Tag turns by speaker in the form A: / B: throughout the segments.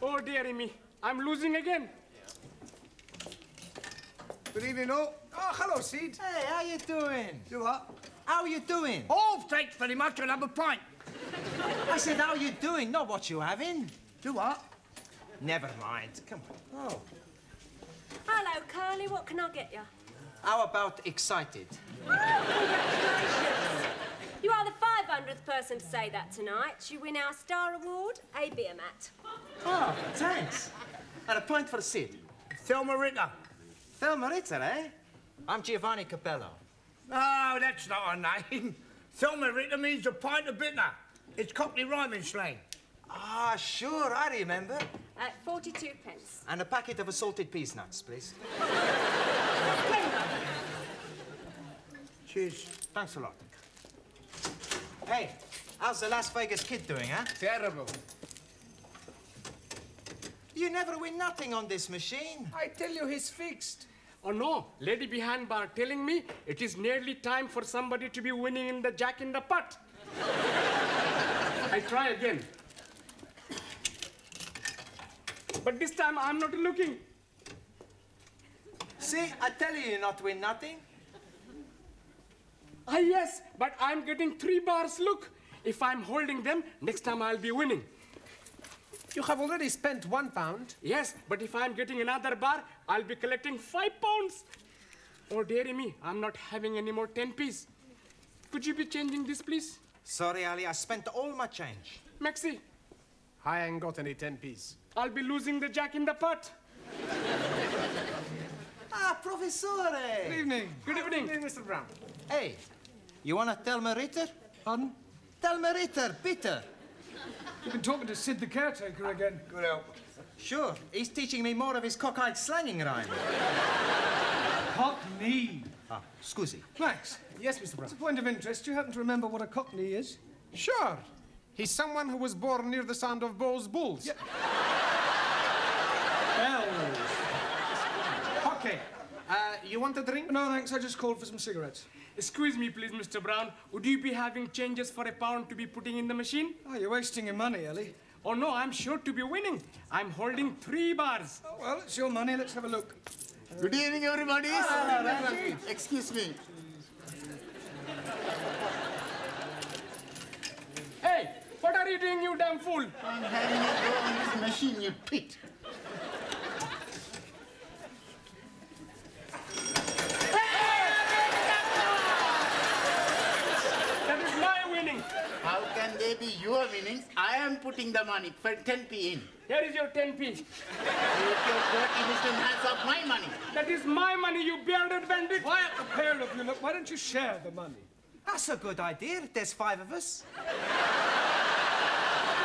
A: Oh, dearie me. I'm losing again.
B: Good evening, all. Oh, hello, Sid.
C: Hey, how you doing?
B: You what?
C: How you doing?
B: Oh, thanks very much. I'll have a pint.
C: I said, how you doing, not what you having.
B: Do what?
C: Never mind. Come on.
B: Oh.
D: Hello, Curly. What can I get you?
C: How about excited?
D: Oh, congratulations. You are the 500th person to say that tonight. You win our Star Award, a beer mat.
C: Oh, thanks. And a pint for Sid.
B: Thelma Ritter.
C: Thelma Ritter, eh? I'm Giovanni Cupello.
B: Oh, that's not her name. Thelma Ritter means a pint of bitter. It's Cockney rhyming slang.
C: Ah, sure, I remember.
D: 42 pence.
C: And a packet of assorted peas nuts, please.
B: Cheers.
C: Thanks a lot. Hey, how's the Las Vegas kid doing, huh?
B: Terrible.
C: You never win nothing on this machine.
B: I tell you, he's fixed.
A: Oh, no. Lady behind bar telling me it is nearly time for somebody to be winning in the Jack in the Pot. I try again. But this time I'm not looking.
C: See, I tell you not win nothing.
A: Ah, yes, but I'm getting 3 bars. Look, if I'm holding them, next time I'll be winning.
E: You have already spent £1.
A: Yes, but if I'm getting another bar, I'll be collecting £5. Oh, dearie me, I'm not having any more 10p's. Could you be changing this, please?
C: Sorry, Ali, I spent all my change.
A: Maxi,
E: I ain't got any 10p's.
A: I'll be losing the Jack in the Pot.
C: Ah, Professore!
E: Good evening.
A: Good evening.
E: Good evening, Mr. Brown.
C: Hey, you want to tell me Ritter?
E: Pardon?
C: Tell me Ritter, Peter.
E: You've been talking to Sid the caretaker again.
B: Good help.
C: Sure, he's teaching me more of his cockeyed slanging rhyme.
E: Cockney.
C: Ah, scusi.
E: Max.
B: Yes, Mr. Brown.
E: As a point of interest, do you happen to remember what a cockney is?
F: Sure. He's someone who was born near the sound of Bow's bulls.
E: Yeah. Bells.
F: Okay. You want a drink?
E: No, thanks. I just called for some cigarettes.
A: Excuse me, please, Mr. Brown. Would you be having changes for £1 to be putting in the machine?
E: Oh, you're wasting your money, Ellie.
A: Oh, no, I'm sure to be winning. I'm holding 3 bars.
E: Oh, well, it's your money. Let's have a look.
G: Good evening, everybody. Excuse me.
A: Hey, what are you doing, you damn fool?
G: I'm having a go on this machine, you pit.
A: That is my winning.
G: How can they be your winnings? I am putting the money for 10p in.
A: Here is your 10p.
G: Take your dirty Mr. hands off my money.
A: That is my money, you bearded bandit.
E: Quiet, the pair of you. Look, why don't you share the money?
C: That's a good idea. There's 5 of us.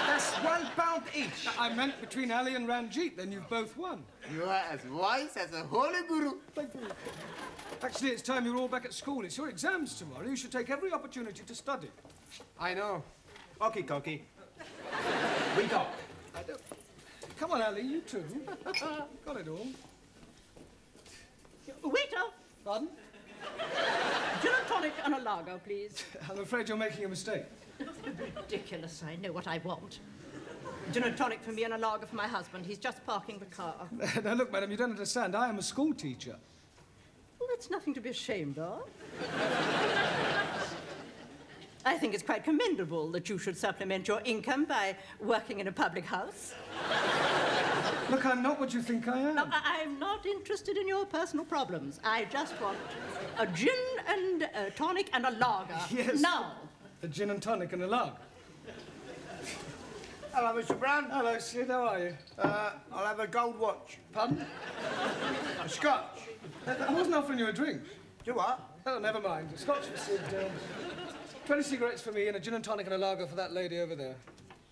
C: That's £1 each.
E: I meant between Ali and Ranjeet, then you've both won.
G: You are as wise as a holy guru.
E: Thank you. Actually, it's time you're all back at school. It's your exams tomorrow. You should take every opportunity to study.
F: I know.
C: Okie dokie. We go.
E: Come on, Ali, you too. Got it all.
H: Waiter!
E: Pardon?
H: Gin and tonic and a lager, please.
E: I'm afraid you're making a mistake.
H: Ridiculous, I know what I want. Gin and tonic for me and a lager for my husband. He's just parking the car.
E: Now, look, madam, you don't understand. I am a school teacher.
H: Well, that's nothing to be ashamed of. I think it's quite commendable that you should supplement your income by working in a public house.
E: Look, I'm not what you think I am.
H: No, I'm not interested in your personal problems. I just want a gin and a tonic and a lager.
E: Yes.
H: Now.
E: A gin and tonic and a lager.
B: Hello, Mr. Brown.
E: Hello, Sid. How are you?
B: I'll have a gold watch.
E: Pardon?
B: A scotch.
E: I wasn't offering you a drink.
B: Do what?
E: Oh, never mind. A Scotch for Sid. 20 cigarettes for me and a gin and tonic and a lager for that lady over there.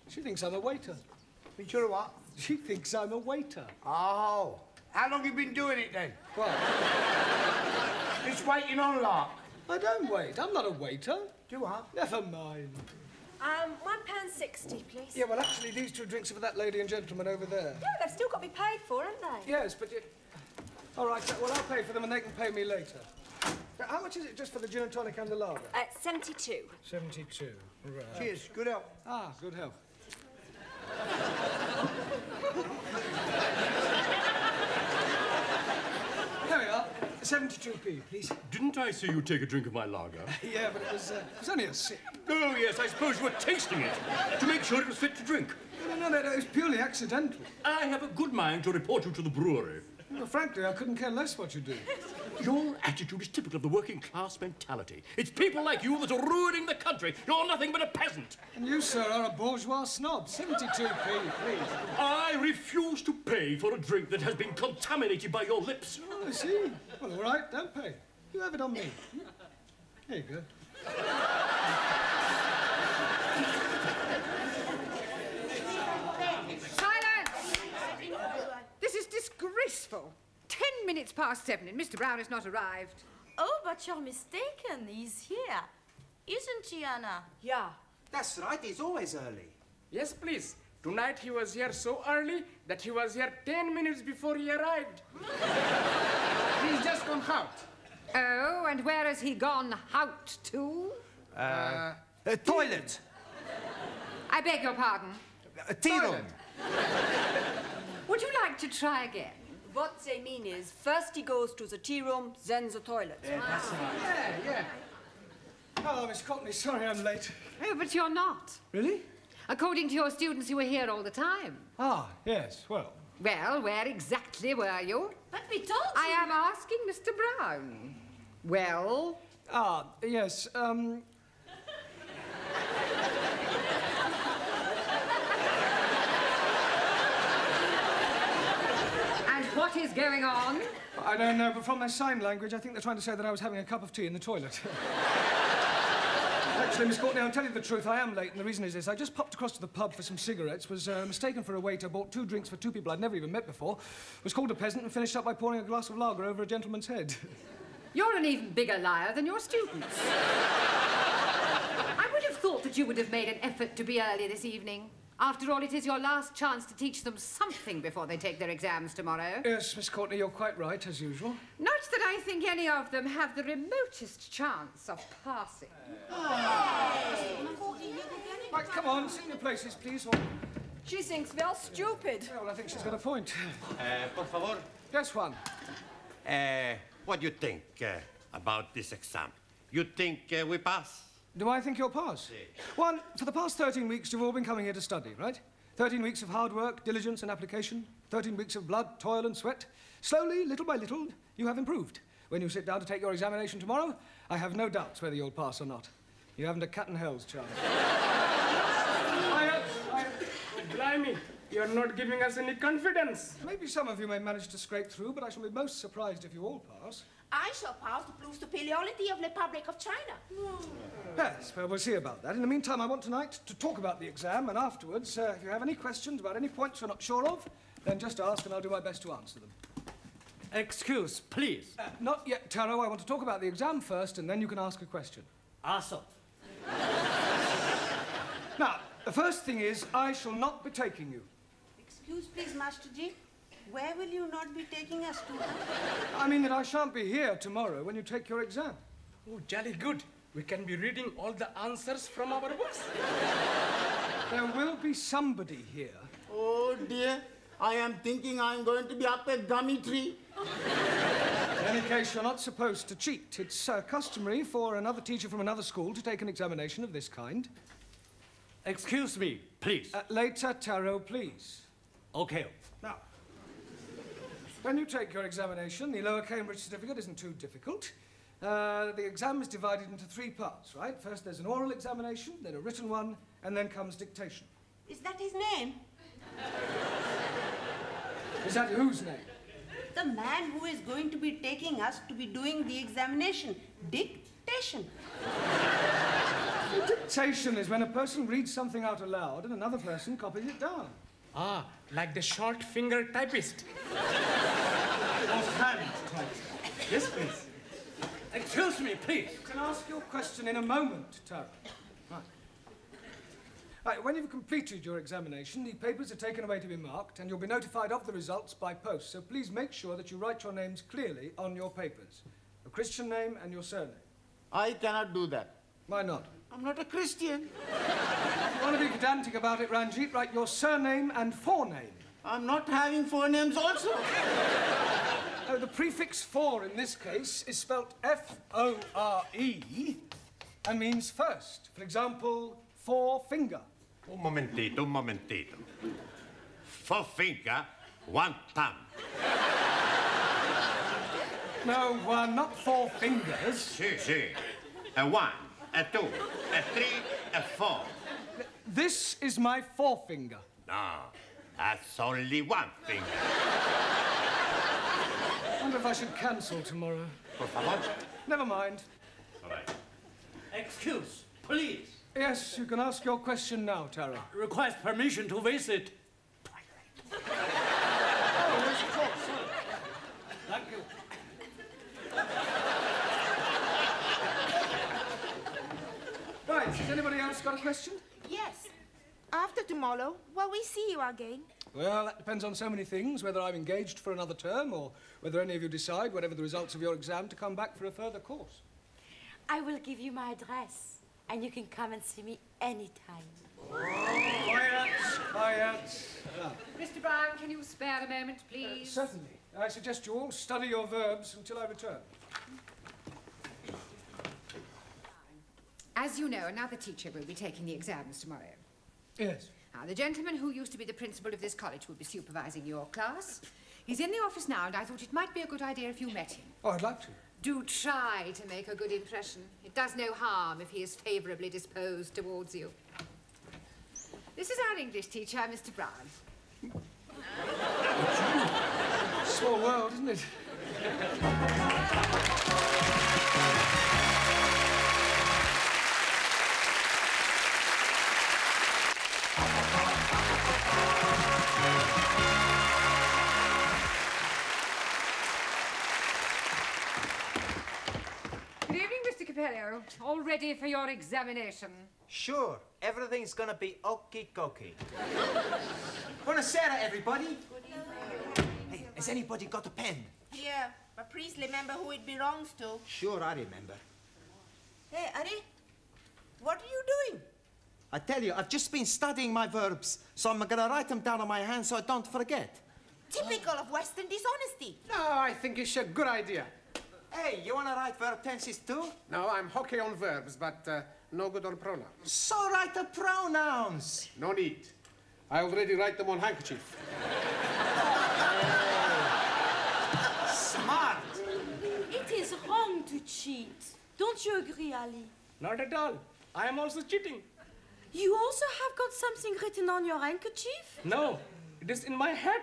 E: She thinks I'm a waiter.
B: Think you're a what?
E: She thinks I'm a waiter.
B: Oh. How long you been doing it, then?
E: What?
B: Just waiting on lark.
E: I don't wait. I'm not a waiter.
B: Do what?
E: Never mind.
D: £1.60, please.
E: Yeah, well, actually, these 2 drinks are for that lady and gentleman over there.
D: Yeah, they've still got to be paid for, haven't they?
E: Yes, but you... All right, well, I'll pay for them and they can pay me later. Now, how much is it just for the gin and tonic and the lager?
D: 72.
E: 72. Right.
B: Cheers. Good health.
E: Ah, good health. There we are. 72p, please.
I: Didn't I see you take a drink of my lager?
E: Yeah, but it was only a sip.
I: Oh, yes, I suppose you were tasting it to make sure it was fit to drink.
E: No, it was purely accidental.
I: I have a good mind to report you to the brewery.
E: Well, frankly, I couldn't care less what you do.
I: Your attitude is typical of the working class mentality. It's people like you that are ruining the country. You're nothing but a peasant.
E: And you, sir, are a bourgeois snob. 72p, please.
I: I refuse to pay for a drink that has been contaminated by your lips.
E: Oh, I see. Well, all right, don't pay. You have it on me. There you go.
J: Silence! This is disgraceful. 10 minutes past 7 and Mr. Brown has not arrived.
K: Oh, but you're mistaken. He's here. Isn't he, Anna?
D: Yeah.
C: That's right, he's always early.
A: Yes, please. Tonight he was here so early that he was here 10 minutes before he arrived. He's just gone out.
J: Oh, and where has he gone out to?
B: Toilet.
J: I beg your pardon.
B: Tea room.
J: Would you like to try again?
D: What they mean is, first he goes to the tea room, then the toilet.
E: Yeah, yeah. Oh, Miss Courtney, sorry I'm late.
J: Oh, but you're not.
E: Really?
J: According to your students, you were here all the time.
E: Ah, yes, well.
J: Well, where exactly were you?
K: But we told you.
J: I am asking Mr. Brown. Well?
E: Ah, yes,
J: And what is going on?
E: I don't know, but from their sign language, I think they're trying to say that I was having a cup of tea in the toilet. Actually, Miss Courtney, I'll tell you the truth, I am late, and the reason is this. I just popped across to the pub for some cigarettes, was mistaken for a waiter, bought 2 drinks for 2 people I'd never even met before, was called a peasant, and finished up by pouring a glass of lager over a gentleman's head.
J: You're an even bigger liar than your students. I would have thought that you would have made an effort to be early this evening. After all, it is your last chance to teach them something before they take their exams tomorrow.
E: Yes, Miss Courtney, you're quite right, as usual.
J: Not that I think any of them have the remotest chance of passing.
E: Right, come on, sit in your places, please. Or...
D: She thinks we're stupid.
E: Well, I think she's got a point.
L: Por favor.
E: Yes, Juan.
L: What do you think about this exam? You think we pass?
E: Do I think you'll pass?
L: Si.
E: Juan, for the past 13 weeks, you've all been coming here to study, right? 13 weeks of hard work, diligence and application. 13 weeks of blood, toil and sweat. Slowly, little by little, you have improved. When you sit down to take your examination tomorrow, I have no doubts whether you'll pass or not. You haven't a cat and hell's chance.
A: Blimey, you're not giving us any confidence.
E: Maybe some of you may manage to scrape through, but I shall be most surprised if you all pass.
K: I shall pass to prove the superiority of the Republic of China.
E: Yes, well, we'll see about that. In the meantime, I want tonight to talk about the exam, and afterwards, if you have any questions about any points you're not sure of, then just ask and I'll do my best to answer them.
M: Excuse, please.
E: Not yet, Tarō. I want to talk about the exam first, and then you can ask a question.
M: Awesome.
E: Now, the first thing is, I shall not be taking you.
K: Excuse, please, Master G. Where will you not be taking us to?
E: I mean that I shan't be here tomorrow when you take your exam.
A: Oh, jolly good. We can be reading all the answers from our books.
E: There will be somebody here.
G: Oh, dear. I am thinking I'm going to be up a gummy tree.
E: In any case, you're not supposed to cheat. It's customary for another teacher from another school to take an examination of this kind.
M: Excuse me, please.
E: Later, Tarō, please.
M: Okay.
E: Now, when you take your examination, the lower Cambridge certificate isn't too difficult. The exam is divided into 3 parts, right? First, there's an oral examination, then a written one, and then comes dictation.
K: Is that his name?
E: Is that whose name?
N: the man who is going to be taking us to be doing the examination. Dictation.
E: Dictation is when a person reads something out aloud and another person copies it down.
A: Ah, like the short finger typist.
E: Offhand typist. Yes, please.
M: Excuse me, please.
E: You can ask your question in a moment, Tarō. Right. Right, when you've completed your examination, the papers are taken away to be marked, and you'll be notified of the results by post. So please make sure that you write your names clearly on your papers. Your Christian name and your surname.
G: I cannot do that.
E: Why not?
G: I'm not a Christian.
E: If you want to be pedantic about it, Ranjeet, write your surname and forename.
G: I'm not having forenames also.
E: Oh, the prefix for in this case is spelt F-O-R-E and means first. For example, forefinger.
L: Un momentito. Forefinger, one thumb.
E: No, Juan, not four fingers.
L: Si. A 1, a 2, a 3, a 4.
E: This is my forefinger.
L: No, that's only one finger.
E: I wonder if I should cancel tomorrow.
L: Por favor.
E: Never mind.
L: All right.
M: Excuse, please.
E: Yes, you can ask your question now, Tarō.
M: Request permission to visit.
E: Oh, yes, of course.
M: Thank you.
E: Right, has anybody else got a question?
O: Yes. After tomorrow, will we see you again?
E: Well, that depends on so many things, whether I'm engaged for another term or whether any of you decide, whatever the results of your exam, to come back for a further course.
O: I will give you my address, and you can come and see me anytime.
E: Quiet.
J: Mr. Brown, can you spare a moment, please?
E: Certainly. I suggest you all study your verbs until I return.
J: As you know, another teacher will be taking the exams tomorrow.
E: Yes.
J: Now, the gentleman who used to be the principal of this college will be supervising your class. He's in the office now, and I thought it might be a good idea if you met him.
E: Oh, I'd like to.
J: Do try to make a good impression. It does no harm if he is favourably disposed towards you. This is our English teacher, Mr. Brown.
E: Small world, isn't it?
J: Good evening, Mr. Cupello. All ready for your examination?
C: Sure, everything's gonna be okie-dokie. Buonasera, everybody. Hey, has anybody got a pen?
K: Yeah, but please remember who it belongs to.
C: Sure, I remember.
K: Hey, Ari, what are you doing?
C: I tell you, I've just been studying my verbs, so I'm gonna write them down on my hand so I don't forget.
K: Typical of Western dishonesty.
F: No, I think it's a good idea.
C: Hey, you wanna write verb tenses too?
F: No, I'm hockey on verbs, but no good on pronouns.
C: So write the pronouns.
F: No need. I already write them on handkerchief.
C: Smart.
O: It is wrong to cheat. Don't you agree, Ali?
A: Not at all. I am also cheating.
O: You also have got something written on your handkerchief?
A: No, it is in my head.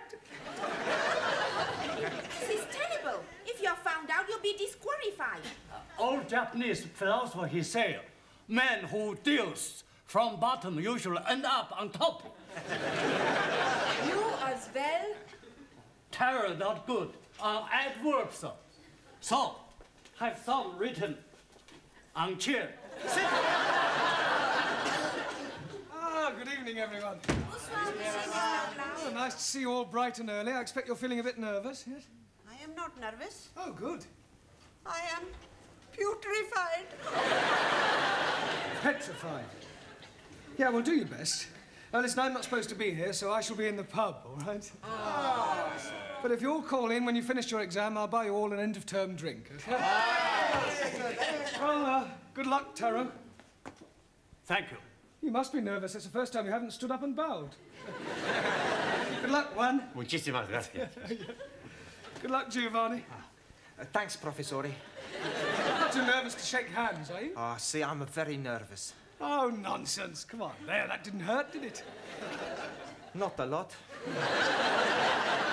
K: This is terrible. If you're found out, you'll be disqualified.
M: Old Japanese philosopher, he said, men who deals from bottom usually end up on top.
O: You as well?
M: Tarō, not good. Adverbs. So, have some written on chair. Sit.
E: Ah, good evening, everyone. Oh, nice to see you all bright and early. I expect you're feeling a bit nervous, yes?
N: I am not nervous.
E: Oh, good.
N: I am putrefied.
E: Petrified. Yeah, well, do your best. Now, listen, I'm not supposed to be here, so I shall be in the pub, all right? Oh. But if you all call in when you finish your exam, I'll buy you all an end-of-term drink. Okay? Well, good luck, Tarō.
M: Thank you.
E: You must be nervous. It's the first time you haven't stood up and bowed. Good luck, Juan.
L: Muchísimas gracias.
E: Good luck, Giovanni.
C: Thanks, Professore.
E: Not too nervous to shake hands, are you?
C: Oh, see, I'm very nervous.
E: Oh, nonsense. Come on. There, that didn't hurt, did it?
C: Not a lot.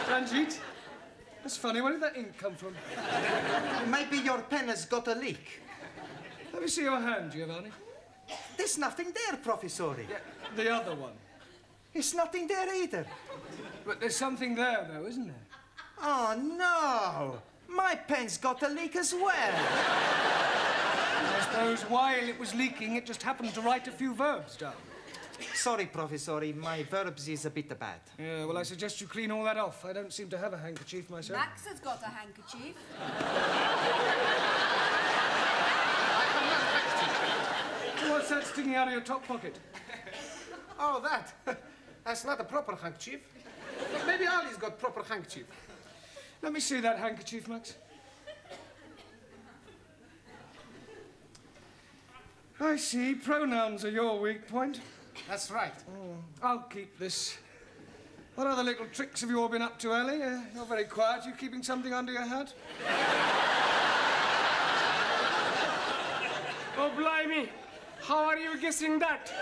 E: Ranjeet, That's funny. Where did that ink come from?
C: Maybe your pen has got a leak.
E: Let me see your hand, Giovanni.
C: There's nothing there, Professore.
E: Yeah, the other one.
C: There's nothing there either.
E: But there's something there, though, isn't there?
C: Oh, no. My pen's got a leak as well.
E: I suppose while it was leaking, it just happened to write a few verbs down.
C: Sorry, Professore, my verbs is a bit bad.
E: Yeah, well, I suggest you clean all that off. I don't seem to have a handkerchief myself.
K: Max has got a handkerchief.
E: What's that sticking out of your top pocket?
F: Oh, that. That's not a proper handkerchief. Maybe Ali's got proper handkerchief.
E: Let me see that handkerchief, Max. I see. Pronouns are your weak point.
F: That's right.
E: I'll keep this. What other little tricks have you all been up to, Ali? You're very quiet. You keeping something under your hat?
A: Oh, blimey. How are you guessing that?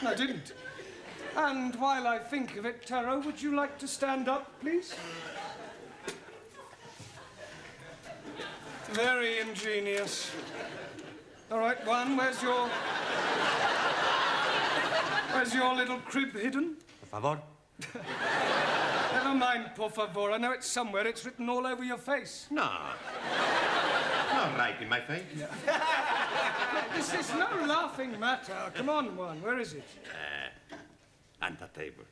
E: I didn't. And while I think of it, Tarō, would you like to stand up, please? Very ingenious. All right, Juan, where's your little crib hidden?
L: Por favor.
E: Never mind, por favor. I know it's somewhere. It's written all over your face.
L: No. Not right in my face.
E: Yeah. Look, this is no laughing matter. Come on, Juan. Where is it?
L: On the table.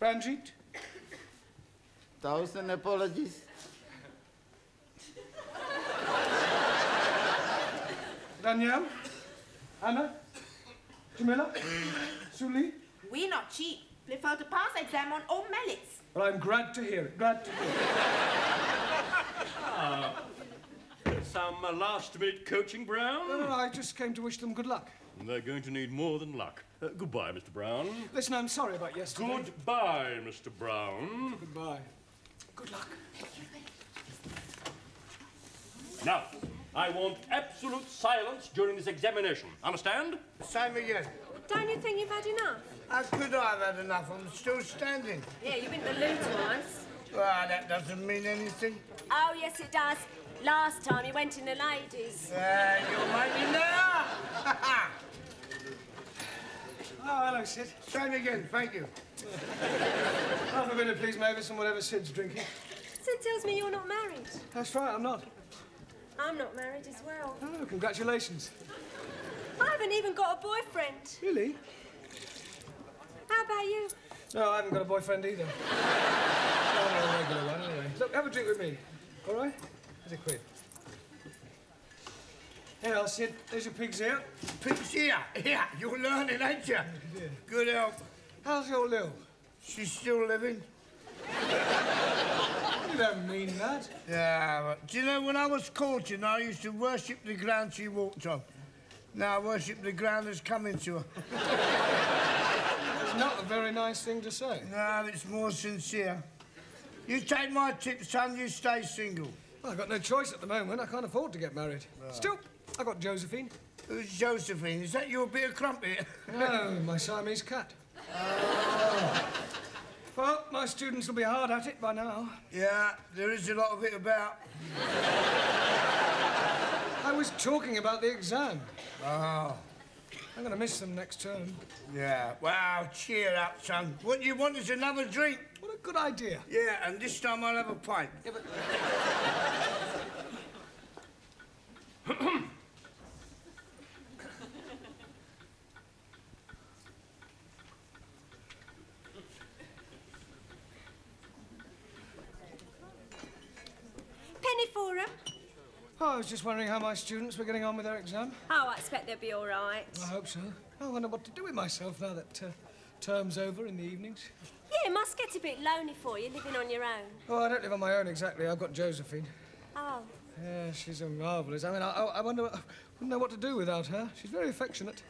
E: Ranjeet?
G: 1,000 apologies.
E: Danielle? Anna? Jamila? Suli?
N: We not cheap. Prefer to pass exam on all merits.
E: Well, I'm glad to hear it. Glad to hear it.
I: Some last-minute coaching, Brown?
E: No, I just came to wish them good luck.
I: They're going to need more than luck. Goodbye, Mr. Brown.
E: Listen, I'm sorry about yesterday.
I: Goodbye, Mr. Brown.
E: Goodbye. Good luck.
I: Now, I want absolute silence during this examination. Understand?
B: Same again.
D: Don't you think you've had enough?
B: How could I have had enough? I'm still standing.
D: Yeah, you've been to the loo twice.
B: Well, that doesn't mean anything.
D: Oh, yes, it does. Last time you went in the ladies.
B: You're making now.
E: Oh, hello, Sid.
B: Same again, thank you.
E: Half a minute, please, Mavis, and whatever Sid's drinking.
D: Sid tells me you're not married.
E: That's right, I'm not.
D: I'm not married as well.
E: Oh, congratulations.
D: I haven't even got a boyfriend.
E: Really?
D: How about you?
E: No, I haven't got a boyfriend either. No, a regular one, anyway. Look, have a drink with me, all right? Here's £1. Here, Sid, there's your pig's ear.
B: Pig's ear? Yeah, you're learning, ain't you?
E: Yeah.
B: Good help.
E: How's your Lil?
B: She's still living.
E: You don't mean that.
B: Yeah, but do you know, when I was courting, I used to worship the ground she walked on. Now I worship the ground that's coming to her.
E: That's not a very nice thing to say.
B: No, it's more sincere. You take my tip, son, you stay single.
E: Well, I've got no choice at the moment. I can't afford to get married.
B: Right.
E: Still, I got Josephine.
B: Who's Josephine? Is that your bit of crumpet?
E: No, my Siamese cat. Well, my students will be hard at it by now.
B: Yeah, there is a lot of it about.
E: I was talking about the exam.
B: Oh.
E: I'm going to miss them next term.
B: Yeah, well, cheer up, son. What you want is another drink.
E: What a good idea.
B: Yeah, and this time I'll have a pint.
E: Yeah, but...
D: Penny for 'em.
E: Oh, I was just wondering how my students were getting on with their exam.
D: Oh, I expect they'll be all right.
E: I hope so. I wonder what to do with myself now that term's over in the evenings.
D: Yeah, it must get a bit lonely for you, living on your own.
E: Oh, I don't live on my own exactly. I've got Josephine.
D: Oh.
E: Yeah, she's a marvellous. I mean, I wonder... I wouldn't know what to do without her. She's very affectionate.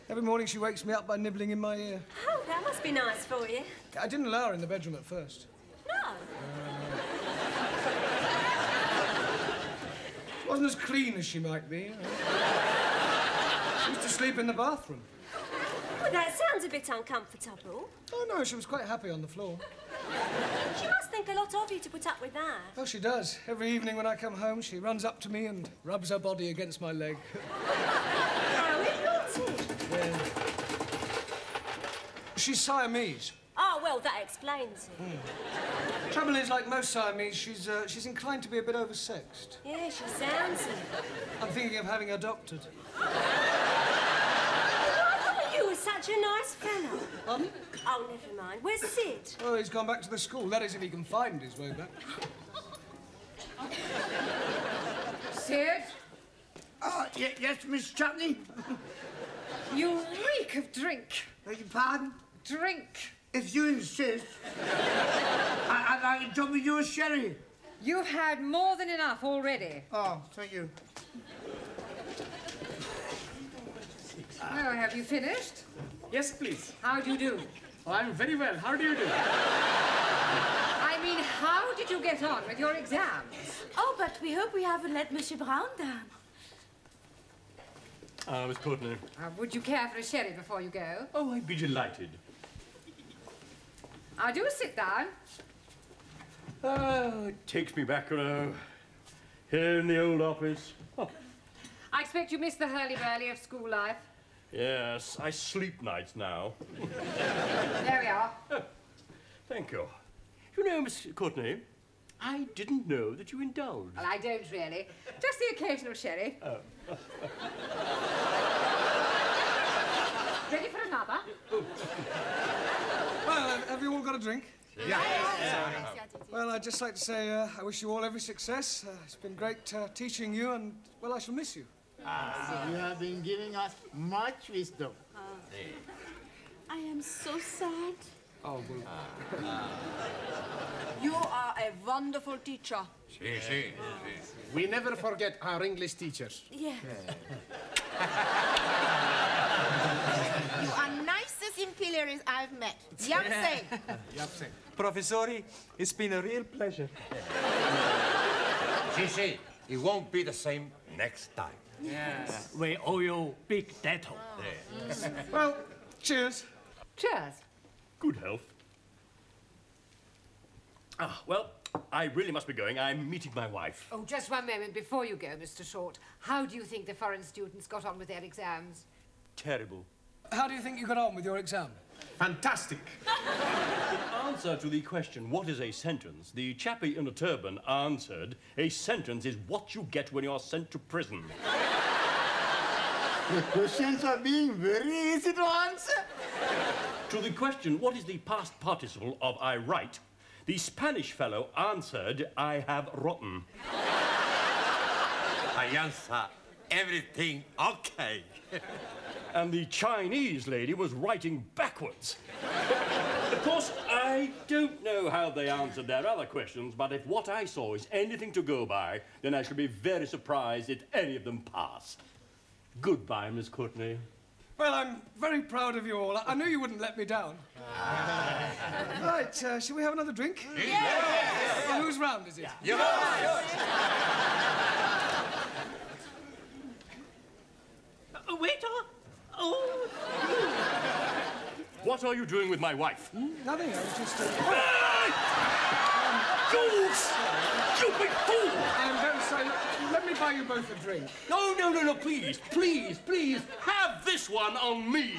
E: Every morning she wakes me up by nibbling in my ear.
D: Oh, that must be nice for you.
E: I didn't allow her in the bedroom at first.
D: No.
E: She wasn't as clean as she might be. You know. She used to sleep in the bathroom.
D: Well, that sounds a bit uncomfortable.
E: Oh, no, she was quite happy on the floor.
D: She must think a lot of you to put up with that.
E: Oh, she does. Every evening when I come home, she runs up to me and rubs her body against my leg.
D: How naughty.
E: Yeah. She's Siamese.
D: Oh, well, that explains it.
E: Trouble is, like most Siamese, she's inclined to be a bit oversexed.
D: Yeah, she sounds it.
E: I'm thinking of having her doctored.
D: I thought you were such a nice fellow.
E: Pardon?
D: Oh, never mind. Where's Sid?
E: Oh, he's gone back to the school. That is, if he can find his way back.
J: Sid?
B: Oh, yes, Miss Chutney?
J: You reek of drink.
B: Beg your pardon?
J: Drink.
B: If you insist, I'd like to top with you a sherry.
J: You've had more than enough already.
B: Oh, thank you.
J: Oh, have you finished?
A: Yes, please.
J: How do you do?
A: Oh, I'm very well. How do you do?
J: I mean, how did you get on with your exams?
K: Oh, but we hope we haven't let Monsieur Brown down.
I: Miss Courtney.
J: Would you care for a sherry before you go?
I: Oh, I'd be delighted.
J: Do sit down.
I: Oh, it takes me back, you know. Here in the old office. Oh.
J: I expect you missed the hurly-burly of school life.
I: Yes, I sleep nights now.
J: There we are.
I: Oh, thank you. You know, Miss Courtney, I didn't know that you indulged.
J: Well, I don't really. Just the occasional sherry.
I: Oh.
J: Ready for another?
E: Well, have you all got a drink?
B: Yeah.
E: Well, I'd just like to say I wish you all every success. It's been great teaching you, and, well, I shall miss you.
G: You have been giving us much wisdom.
K: I am so sad.
E: Oh, well.
K: You are a wonderful teacher.
F: We never forget our English teachers.
K: Yeah.
N: You are nicest imperials I've met. Yap-say.
F: Yap-say.
C: Professori, it's been a real pleasure.
L: See, it won't be the same next time.
M: Yes. We owe you big debt.
E: Well, cheers.
J: Cheers.
I: Good health. Well, I really must be going. I'm meeting my wife.
J: Oh, just one moment before you go, Mr. Short. How do you think the foreign students got on with their exams?
I: Terrible.
E: How do you think you got on with your exam?
F: Fantastic.
I: In answer to the question, what is a sentence, the chappie in a turban answered, a sentence is what you get when you are sent to prison.
G: The questions are being very easy to answer.
I: To the question, what is the past participle of I write, the Spanish fellow answered, I have rotten.
L: I answer everything okay.
I: And the Chinese lady was writing backwards. Of course, I don't know how they answered their other questions, but if what I saw is anything to go by, then I shall be very surprised if any of them pass. Goodbye, Miss Courtney.
E: Well, I'm very proud of you all. I knew you wouldn't let me down. Right, shall we have another drink?
L: Yes.
E: Well, whose round is it?
L: Yours.
M: Waiter! Oh!
I: What are you doing with my wife?
E: Nothing, I was just...
I: You stupid fool!
E: I'm very sorry. Let me buy you both a drink.
I: No, please, please, please, have this one on me.